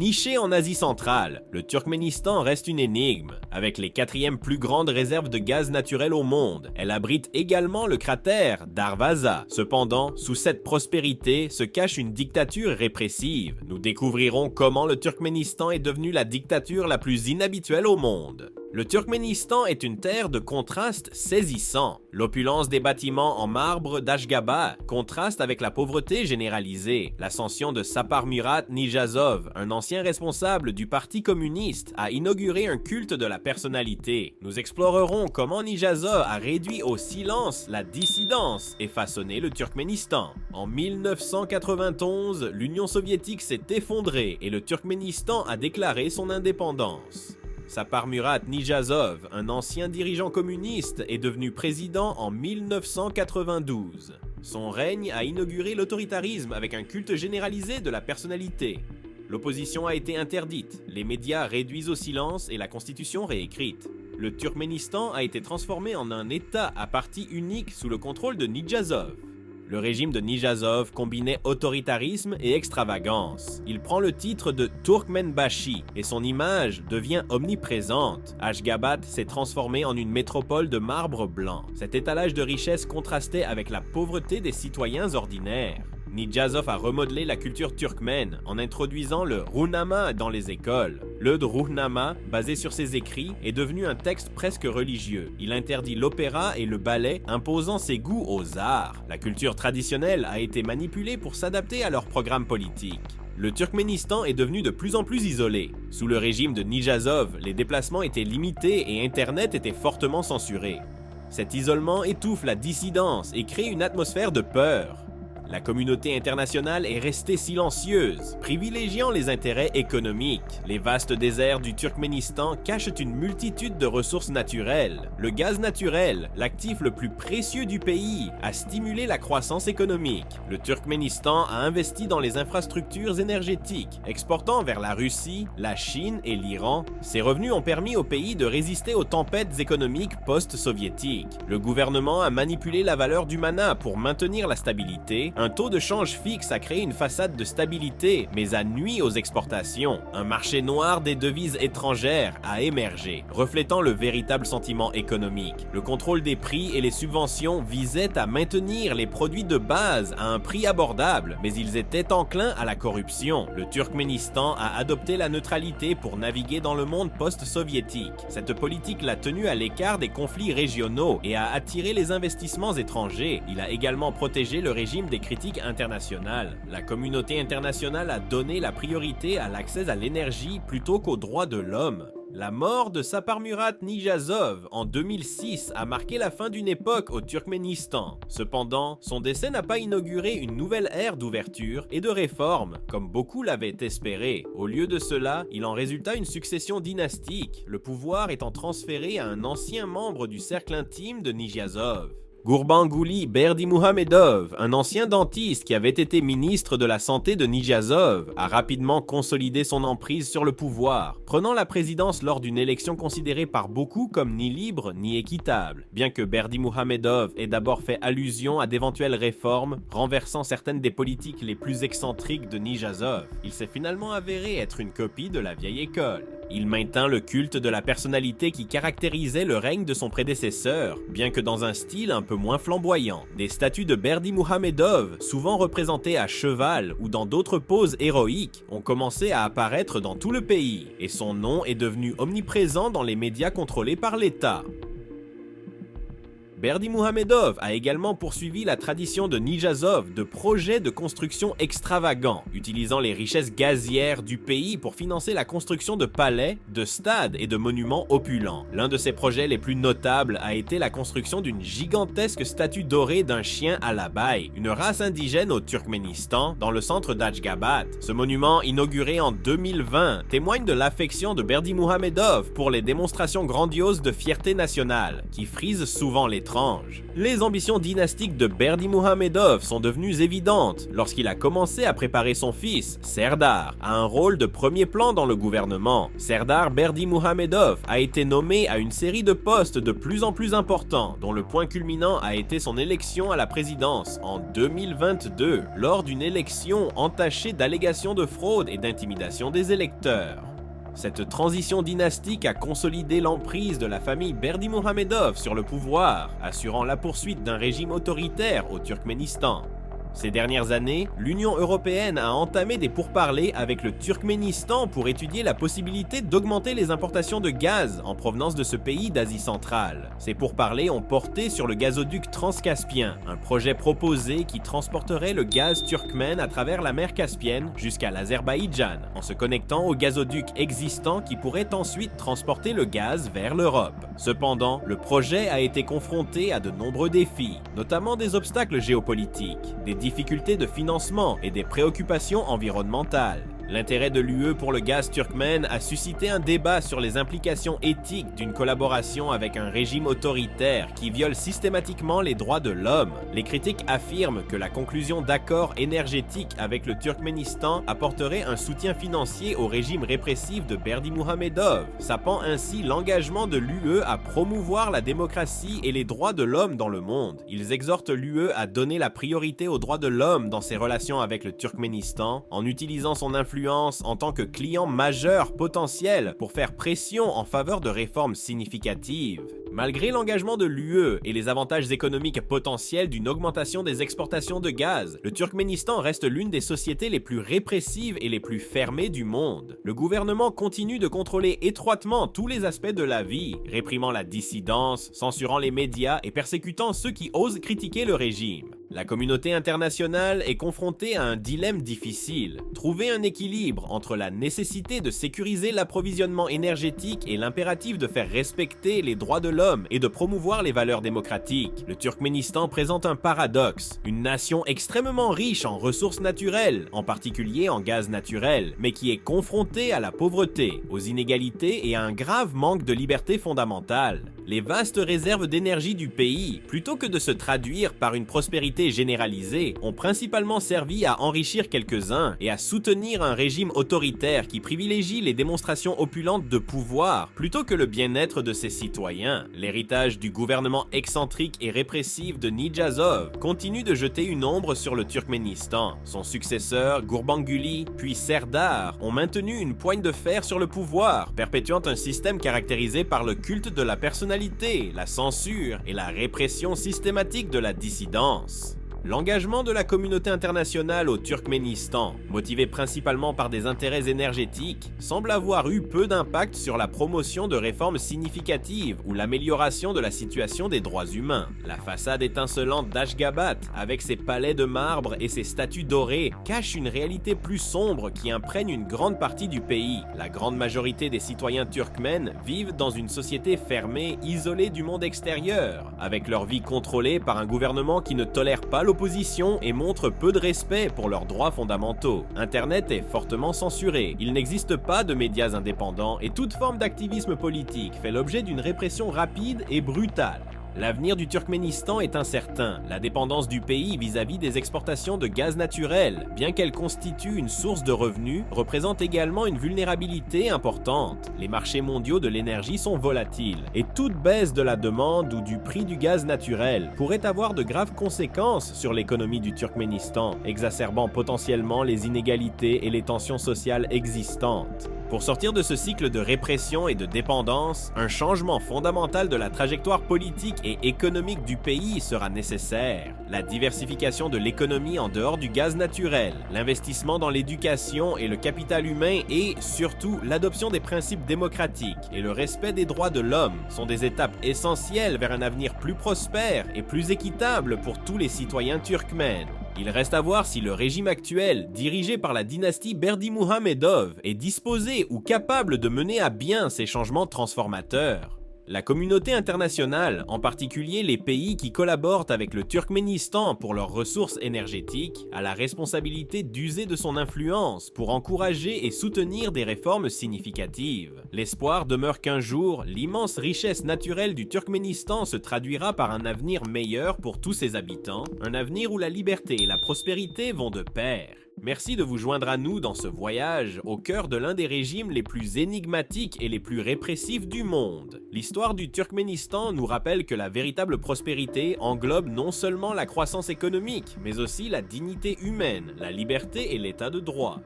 Niché en Asie centrale, le Turkménistan reste une énigme. Avec les 4e plus grandes réserves de gaz naturel au monde, elle abrite également le cratère Darvaza. Cependant, sous cette prospérité se cache une dictature répressive. Nous découvrirons comment le Turkménistan est devenu la dictature la plus inhabituelle au monde. Le Turkménistan est une terre de contrastes saisissants. L'opulence des bâtiments en marbre d'Ashgabat contraste avec la pauvreté généralisée. L'ascension de Saparmurat Nijazov, un ancien responsable du Parti communiste, a inauguré un culte de la personnalité. Nous explorerons comment Nijazov a réduit au silence la dissidence et façonné le Turkménistan. En 1991, l'Union soviétique s'est effondrée et le Turkménistan a déclaré son indépendance. Saparmurat Nijazov, un ancien dirigeant communiste, est devenu président en 1992. Son règne a inauguré l'autoritarisme avec un culte généralisé de la personnalité. L'opposition a été interdite, les médias réduits au silence et la constitution réécrite. Le Turkménistan a été transformé en un État à parti unique sous le contrôle de Nijazov. Le régime de Nijazov combinait autoritarisme et extravagance. Il prend le titre de Turkmenbashi et son image devient omniprésente. Ashgabat s'est transformé en une métropole de marbre blanc. Cet étalage de richesse contrastait avec la pauvreté des citoyens ordinaires. Nijazov a remodelé la culture turkmène en introduisant le ruhnama dans les écoles. Le ruhnama, basé sur ses écrits, est devenu un texte presque religieux. Il interdit l'opéra et le ballet, imposant ses goûts aux arts. La culture traditionnelle a été manipulée pour s'adapter à leur programme politique. Le Turkménistan est devenu de plus en plus isolé. Sous le régime de Nijazov, les déplacements étaient limités et Internet était fortement censuré. Cet isolement étouffe la dissidence et crée une atmosphère de peur. La communauté internationale est restée silencieuse, privilégiant les intérêts économiques. Les vastes déserts du Turkménistan cachent une multitude de ressources naturelles. Le gaz naturel, l'actif le plus précieux du pays, a stimulé la croissance économique. Le Turkménistan a investi dans les infrastructures énergétiques, exportant vers la Russie, la Chine et l'Iran. Ces revenus ont permis au pays de résister aux tempêtes économiques post-soviétiques. Le gouvernement a manipulé la valeur du mana pour maintenir la stabilité. Un taux de change fixe a créé une façade de stabilité, mais a nui aux exportations. Un marché noir des devises étrangères a émergé, reflétant le véritable sentiment économique. Le contrôle des prix et les subventions visaient à maintenir les produits de base à un prix abordable, mais ils étaient enclins à la corruption. Le Turkménistan a adopté la neutralité pour naviguer dans le monde post-soviétique. Cette politique l'a tenu à l'écart des conflits régionaux et a attiré les investissements étrangers. Il a également protégé le régime des critiques internationales. La communauté internationale a donné la priorité à l'accès à l'énergie plutôt qu'aux droits de l'homme. La mort de Saparmurat Nijazov en 2006 a marqué la fin d'une époque au Turkménistan. Cependant, son décès n'a pas inauguré une nouvelle ère d'ouverture et de réforme, comme beaucoup l'avaient espéré. Au lieu de cela, il en résulta une succession dynastique, le pouvoir étant transféré à un ancien membre du cercle intime de Nijazov. Gurbanguly Berdimuhamedov, un ancien dentiste qui avait été ministre de la Santé de Nijazov, a rapidement consolidé son emprise sur le pouvoir, prenant la présidence lors d'une élection considérée par beaucoup comme ni libre ni équitable. Bien que Berdimuhamedov ait d'abord fait allusion à d'éventuelles réformes, renversant certaines des politiques les plus excentriques de Nijazov, il s'est finalement avéré être une copie de la vieille école. Il maintint le culte de la personnalité qui caractérisait le règne de son prédécesseur, bien que dans un style un peu moins flamboyant. Des statues de Berdimuhamedov, souvent représentées à cheval ou dans d'autres poses héroïques, ont commencé à apparaître dans tout le pays, et son nom est devenu omniprésent dans les médias contrôlés par l'État. Berdimuhamedov a également poursuivi la tradition de Nijazov de projets de construction extravagants, utilisant les richesses gazières du pays pour financer la construction de palais, de stades et de monuments opulents. L'un de ses projets les plus notables a été la construction d'une gigantesque statue dorée d'un chien à la baille, une race indigène au Turkménistan, dans le centre d'Ashgabat. Ce monument, inauguré en 2020, témoigne de l'affection de Berdimuhamedov pour les démonstrations grandioses de fierté nationale, qui frisent souvent les étrange. Les ambitions dynastiques de Berdimuhamedov sont devenues évidentes lorsqu'il a commencé à préparer son fils, Serdar, à un rôle de premier plan dans le gouvernement. Serdar Berdimuhamedov a été nommé à une série de postes de plus en plus importants, dont le point culminant a été son élection à la présidence en 2022, lors d'une élection entachée d'allégations de fraude et d'intimidation des électeurs. Cette transition dynastique a consolidé l'emprise de la famille Berdimuhamedov sur le pouvoir, assurant la poursuite d'un régime autoritaire au Turkménistan. Ces dernières années, l'Union européenne a entamé des pourparlers avec le Turkménistan pour étudier la possibilité d'augmenter les importations de gaz en provenance de ce pays d'Asie centrale. Ces pourparlers ont porté sur le gazoduc transcaspien, un projet proposé qui transporterait le gaz turkmène à travers la mer Caspienne jusqu'à l'Azerbaïdjan, en se connectant au gazoduc existant qui pourrait ensuite transporter le gaz vers l'Europe. Cependant, le projet a été confronté à de nombreux défis, notamment des obstacles géopolitiques, des difficultés de financement et des préoccupations environnementales. L'intérêt de l'UE pour le gaz turkmène a suscité un débat sur les implications éthiques d'une collaboration avec un régime autoritaire qui viole systématiquement les droits de l'homme. Les critiques affirment que la conclusion d'accords énergétiques avec le Turkménistan apporterait un soutien financier au régime répressif de Berdimuhamedov, sapant ainsi l'engagement de l'UE à promouvoir la démocratie et les droits de l'homme dans le monde. Ils exhortent l'UE à donner la priorité aux droits de l'homme dans ses relations avec le Turkménistan, en utilisant son influence en tant que client majeur potentiel pour faire pression en faveur de réformes significatives. Malgré l'engagement de l'UE et les avantages économiques potentiels d'une augmentation des exportations de gaz, le Turkménistan reste l'une des sociétés les plus répressives et les plus fermées du monde. Le gouvernement continue de contrôler étroitement tous les aspects de la vie, réprimant la dissidence, censurant les médias et persécutant ceux qui osent critiquer le régime. La communauté internationale est confrontée à un dilemme difficile. Trouver un équilibre entre la nécessité de sécuriser l'approvisionnement énergétique et l'impératif de faire respecter les droits de l'homme et de promouvoir les valeurs démocratiques. Le Turkménistan présente un paradoxe, une nation extrêmement riche en ressources naturelles, en particulier en gaz naturel, mais qui est confrontée à la pauvreté, aux inégalités et à un grave manque de liberté fondamentale. Les vastes réserves d'énergie du pays, plutôt que de se traduire par une prospérité généralisée, ont principalement servi à enrichir quelques-uns et à soutenir un régime autoritaire qui privilégie les démonstrations opulentes de pouvoir plutôt que le bien-être de ses citoyens. L'héritage du gouvernement excentrique et répressif de Nijazov continue de jeter une ombre sur le Turkménistan. Son successeur, Gurbanguly, puis Serdar, ont maintenu une poigne de fer sur le pouvoir, perpétuant un système caractérisé par le culte de la personnalité, la censure et la répression systématique de la dissidence. L'engagement de la communauté internationale au Turkménistan, motivé principalement par des intérêts énergétiques, semble avoir eu peu d'impact sur la promotion de réformes significatives ou l'amélioration de la situation des droits humains. La façade étincelante d'Ashgabat, avec ses palais de marbre et ses statues dorées, cache une réalité plus sombre qui imprègne une grande partie du pays. La grande majorité des citoyens turkmènes vivent dans une société fermée, isolée du monde extérieur, avec leur vie contrôlée par un gouvernement qui ne tolère pas l'opposition et montre peu de respect pour leurs droits fondamentaux. Internet est fortement censuré, il n'existe pas de médias indépendants et toute forme d'activisme politique fait l'objet d'une répression rapide et brutale. L'avenir du Turkménistan est incertain. La dépendance du pays vis-à-vis des exportations de gaz naturel, bien qu'elle constitue une source de revenus, représente également une vulnérabilité importante. Les marchés mondiaux de l'énergie sont volatiles, et toute baisse de la demande ou du prix du gaz naturel pourrait avoir de graves conséquences sur l'économie du Turkménistan, exacerbant potentiellement les inégalités et les tensions sociales existantes. Pour sortir de ce cycle de répression et de dépendance, un changement fondamental de la trajectoire politique et économique du pays sera nécessaire. La diversification de l'économie en dehors du gaz naturel, l'investissement dans l'éducation et le capital humain et, surtout, l'adoption des principes démocratiques et le respect des droits de l'homme sont des étapes essentielles vers un avenir plus prospère et plus équitable pour tous les citoyens turkmènes. Il reste à voir si le régime actuel, dirigé par la dynastie Berdimuhamedov, est disposé ou capable de mener à bien ces changements transformateurs. La communauté internationale, en particulier les pays qui collaborent avec le Turkménistan pour leurs ressources énergétiques, a la responsabilité d'user de son influence pour encourager et soutenir des réformes significatives. L'espoir demeure qu'un jour, l'immense richesse naturelle du Turkménistan se traduira par un avenir meilleur pour tous ses habitants, un avenir où la liberté et la prospérité vont de pair. Merci de vous joindre à nous dans ce voyage au cœur de l'un des régimes les plus énigmatiques et les plus répressifs du monde. L'histoire du Turkménistan nous rappelle que la véritable prospérité englobe non seulement la croissance économique, mais aussi la dignité humaine, la liberté et l'état de droit.